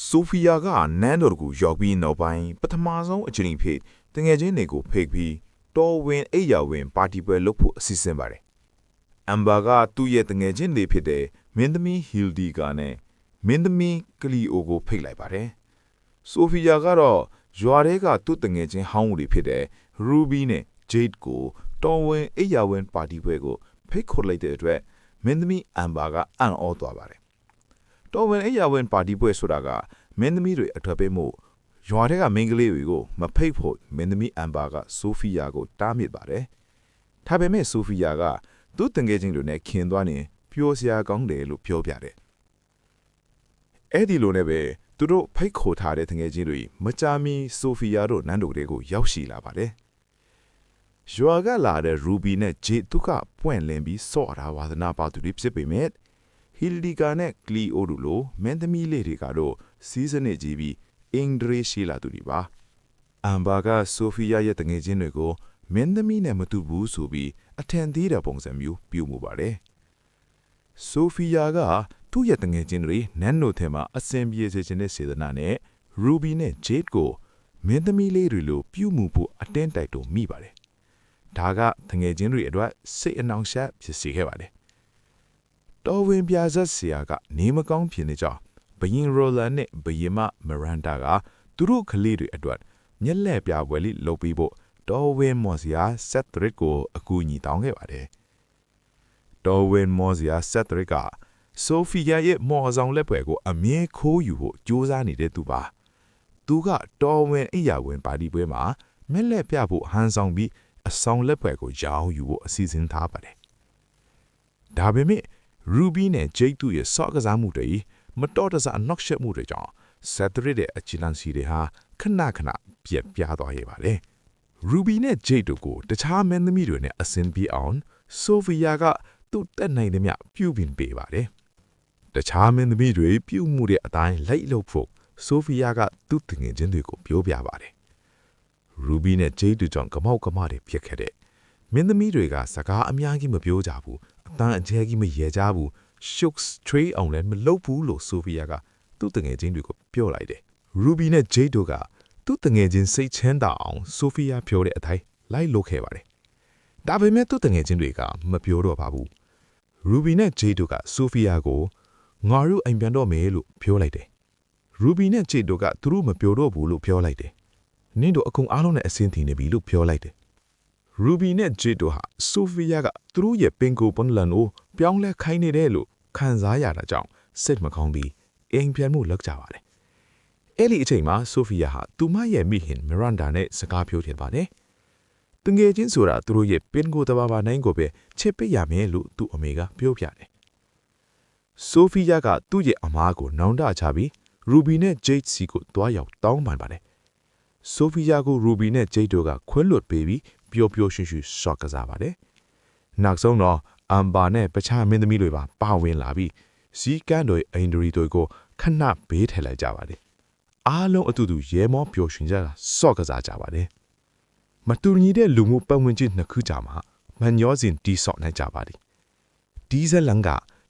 ဆိုဖီယာကနန်းတော်ကိုရောက်ပြီးနောက်ပိုင်းပထမဆုံးအချိန်ဖြစ်တငယ်ချင်းတွေကိုဖိတ်ပြီးတော်ဝင်အိယာဝင်ပါတီပွဲလုပ်ဖို့အစီအစဉ်ပါတယ်။အမ်ဘာကသူ့ရဲ့တငယ်ချင်းတွေဖြစ်တဲ့မင်းသမီးဟီလ်ဒီကာနဲ့မင်းသမီးကလီအိုကိုဖိတ်လိုက်ပါတယ်။ဆိုဖီယာကတော့ရွာထဲကသူ့တငယ်ချင်းဟောင်းတွေဖြစ်တဲ့ရူဘီနဲ့ဂျိတ်ကိုတော်ဝင်အိယာဝင်ပါတီပွဲကိုဖိတ်ခေါ်လိုက်တဲ့အတွက်မင်းသမီးအမ်ဘာကအံ့ဩသွားပါတယ်။တော်ဝင်အိယာဝင်ပါတီပွဲဆိုတာကမင်းသမီးတွေအထွက်ပေးမှုရွာထဲကမင်းကလေးတွေကိုမဖိတ်ဖို့မင်းသမီးအမ်ဘာကဆိုဖီယာကိုတားမြစ်ပါတယ်။ဒါပေမဲ့ဆိုဖီယာကသူ့တငယ်ချင်းတွေနဲ့ခင်သွားနေပျော်စရာကောင်းတယ်လို့ပြောပြတယ်။အဲ့ဒီလိုနဲ့ပဲသူတို့ဖိတ်ခေါ်ထားတဲ့တငယ်ချင်းတွေမကြာမီဆိုဖီယာတို့နန်းတော်တွေကိုရောက်ရှိလာပါတယ်။ရွာကလာတဲ့ရူဘီနဲ့ဂျေသူကပွင့်လင်းပြီးစော့ထားဝါသနာပါသူတွေဖြစ်ပေမဲ့ဟီလဒီကာနဲ့ကလီအိုတို့လိုမင်းသမီးလေးတွေကတော့စီးစနစ်ကြီးပြီးအင်္ဂရိရှိလာသူတွေပါအမ်ဘာကဆိုဖီယာရဲ့တငယ်ချင်းတွေကိုမင်းသမီးနဲ့မတူဘူးဆိုပြီးအထင်သေးတဲ့ပုံစံမျိုးပြုမှုပါတယ်ဆိုဖီယာကသူ့ရဲ့တငယ်ချင်းတွေနန်းတို့ထဲမှာအစင်ပြေစေခြင်းနဲ့စေတနာနဲ့ရူဘီနဲ့ဂျေ့ကိုမင်းသမီးလေးတွေလိုပြုမှုဖို့အတင်းတိုက်တွန်းမိပါတယ်ဒါကတငယ်ချင်းတွေအတွက်စိတ်အနှောင့်အယှက်ဖြစ်စေခဲ့ပါတယ်တော်ဝင်ပြဇက်ဆရာကနေမကောင်းဖြစ်နေကြောင်းဘယင်ရိုလန်နဲ့ဘယင်မမရန်ဒါကသူတို့ကလေးတွေအတွက်ညက်လက်ပြပွဲလေးလုပ်ပြီးဖို့တော်ဝင်မော်စီယာဆက်ဒရစ်ကိုအကူအညီတောင်းခဲ့ပါတယ်တော်ဝင်မော်စီယာဆက်ဒရစ်ကဆိုဖီယာရဲ့မော်ဆောင်လက်ပွဲကိုအမြဲခိုးယူဖို့ကြိုးစားနေတဲ့သူပါသူကတော်ဝင်အိယာဝင်ပါတီပွဲမှာမျက်လက်ပြဖို့ဟန်ဆောင်ပြီးအဆောင်လက်ပွဲကိုရောင်းယူဖို့အစီအစဉ်ထားပါတယ်ဒါပေမဲ့ရူဘီနဲ့ဂျိတ်တို့ရဲ့စော့ကစားမှုတွေမတော်တဆအနောက်ရှက်မှုတွေကြောင့်ဆက်ဒရစ်ရဲ့အချီလန်စီတွေဟာခဏခဏပြက်ပြားသွားခဲ့ပါတယ်။ရူဘီနဲ့ဂျိတ်တို့ကိုတခြားမင်းသမီးတွေနဲ့အဆင်ပြေအောင်ဆိုဖီယာကသူ့တက်နိုင်တဲ့မြပြုပြင်ပေးပါတယ်။တခြားမင်းသမီးတွေပြုမှုတဲ့အတိုင်းလိုက်လုပ်ဖို့ဆိုဖီယာကသူ့တငယ်ချင်းတွေကိုပြောပြပါတယ်။ရူဘီနဲ့ဂျိတ်တို့ကြောင့်ကမောက်ကမတွေဖြစ်ခဲ့တဲ့မင်းသမီးတွေကစကားအများကြီးမပြောကြဘူး။အတန်းအကျဲကြီးမရေကြဘူးရှုပ်ထရေအောင်လည်းမလုပ်ဘူးလို့ဆိုဖီယာကသူ့တငယ်ချင်းတွေကိုပြောလိုက်တယ်ရူဘီနဲ့ဂျိတ်တို့ကသူ့တငယ်ချင်းစိတ်ချမ်းသာအောင်ဆိုဖီယာပြောတဲ့အတိုင်းလိုက်လုပ်ခဲ့ပါတယ်ဒါပေမဲ့သူ့တငယ်ချင်းတွေကမပြောတော့ပါဘူးရူဘီနဲ့ဂျိတ်တို့ကဆိုဖီယာကိုငါတို့အိမ်ပြန်တော့မယ်လို့ပြောလိုက်တယ်ရူဘီနဲ့ဂျိတ်တို့ကသူတို့မပြောတော့ဘူးလို့ပြောလိုက်တယ်နင်းတို့အကုန်အားလုံးနဲ့အဆင်ပြေနေပြီလို့ပြောလိုက်တယ်ရူဘီနဲ့ဂျေ့တို့ဟာဆိုဖီယာကသူတို့ရဲ့ပင်ကိုပွန်လန်ကိုပြောင်းလဲခိုင်းနေတယ်လို့ခံစားရတာကြောင့်စိတ်မကောင်းပြီးအိမ်ပြန်မှုလုပ်ကြပါတယ်။အဲ့ဒီအချိန်မှာဆိုဖီယာဟာသူမရဲ့မိခင်မရန်ဒါနဲ့စကားပြောခဲ့ပါတယ်။တငယ်ချင်းဆိုတာသူတို့ရဲ့ပင်ကိုတဘာဘာနိုင်ကိုပဲချစ်ပေးရမယ်လို့သူ့အမေကပြောပြတယ်။ဆိုဖီယာကသူ့ရဲ့အမားကိုနောင်တချပြီးရူဘီနဲ့ဂျိတ်စီကိုတွားရောက်တောင်းပန်ပါတယ်။ဆိုဖီယာကိုရူဘီနဲ့ဂျိတ်တို့ကခွင့်လွှတ်ပေးပြီးပျော်ပျော်ရွှင်ရွှင်ရှော့ကစားပါတယ်။နောက်ဆုံးတော့အမ်ဘာနဲ့ပခြားမင်းသမီးတွေပါဝင်လာပြီးဇီးကန်းတွေအင်ဒရီတွေကိုခဏဘေးထည့်လိုက်ကြပါတယ်။အားလုံးအတူတူရဲမောပျော်ရွှင်ကြတာရှော့ကစားကြပါတယ်။မတူညီတဲ့လူမှုပတ်ဝန်းကျင်နှစ်ခုကြားမှာမညောစဉ်တီဆော့နိုင်ကြပါတယ်။ဒီဇလန်က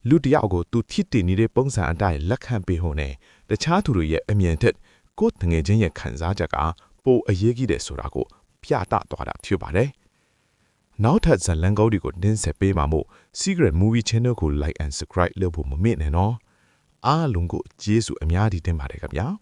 လူတယောက်ကိုသူထိတည်နေတဲ့ပုံစံအတိုင်းလက်ခံပေးဖို့နဲ့တခြားသူတွေရဲ့အမြင်ထက်ကိုယ်တငယ်ချင်းရဲ့ခံစားချက်ကပိုအရေးကြီးတယ်ဆိုတာကိုပြသသွားတာဖြစ်ပါတယ်။နောက်ထပ်ဇာတ်လမ်းကောင်းတွေကိုတင်ဆက်ပေးမှာမို့ Secret Movie Channel ကို Like and Subscribe လုပ်ဖို့မမေ့နဲ့နော်။အားလုံးကိုကျေးဇူးအများကြီးတင်ပါတယ်ခင်ဗျာ။